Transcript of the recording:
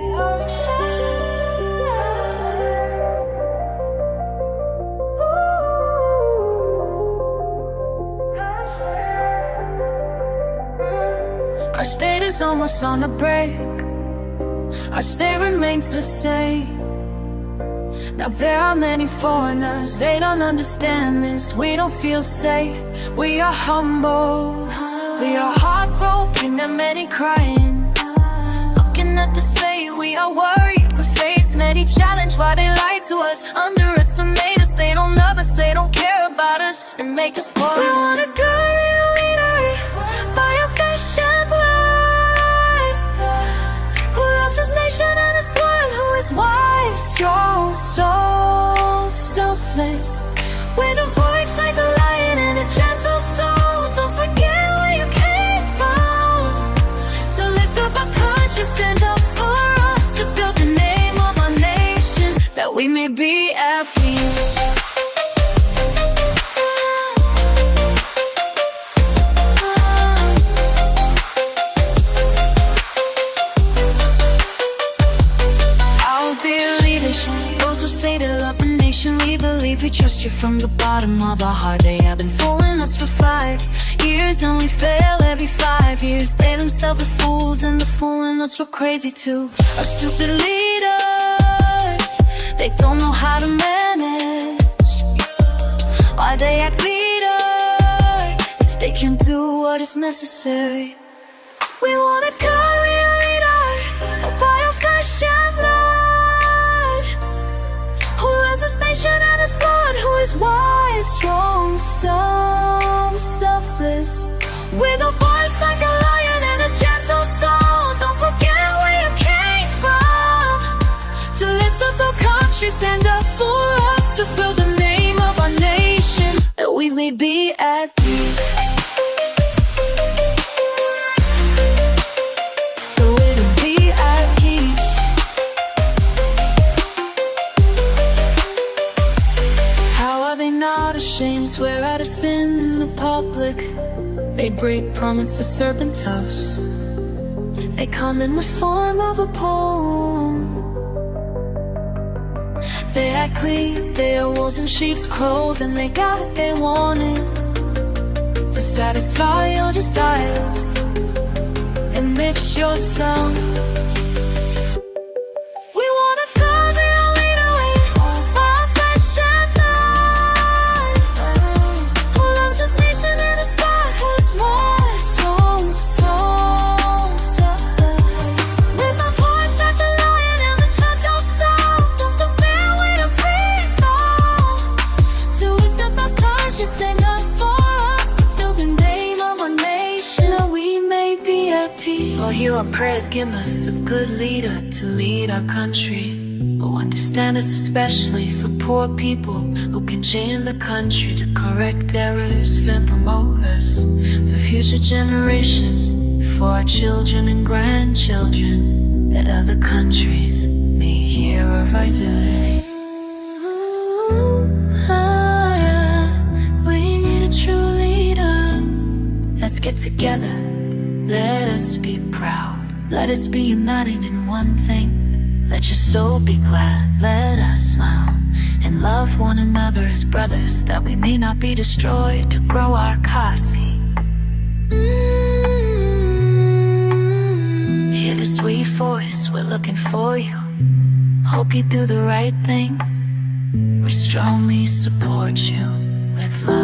Our state is almost on the break. Our state remains the same. Now there are many foreigners, they don't understand this. We don't feel safe, we are humble. We are heartbroken and many crying. Looking at the slate, we are worried. We face many challenges while they lie to us. Underestimate us, they don't love us, they don't care about us, and make us poor. We want a good leader by our flesh and blood, who loves his nation and his blood, who is wise, strong, so selfless, with a voice like a lion and a gentle soul. Don't forget where you came from, so lift up our conscience, stand up for us, to build the name of our nation, that we may be at peace. Those who say they love the nation, we believe, we trust you from the bottom of our heart. They have been fooling us for 5 years, and we fail every 5 years. They themselves are fools, and they're fooling us, we're crazy too. Our stupid leaders, they don't know how to manage. Why they act leader if they can do what is necessary? We want a good leader by our flesh and blood, who loves his nation and his blood, who is wise, strong, so selfless, with a voice like a lion and a gentle soul. Don't forget where you came from, to lift up our country, stand up for us, to build the name of our nation, that we may be at peace. Not ashamed, swear out of sin in the public. They break promises, serpent tufts. They come in the form of a poem. They act clean, they are wolves in sheep's clothing. They got what they wanted to satisfy your desires. Enrich yourself. Hear our prayers, give us a good leader to lead our country, who understand us, especially for poor people, who can change the country to correct errors and promote us for future generations, for our children and grandchildren, that other countries may hear of our journey. We need a true leader. Let's get together. Let us be proud, let us be united in one thing. Let your soul be glad, let us smile, and love one another as brothers, that we may not be destroyed, to grow our khasi. Hear the sweet voice, we're looking for you. Hope you do the right thing. We strongly support you with love.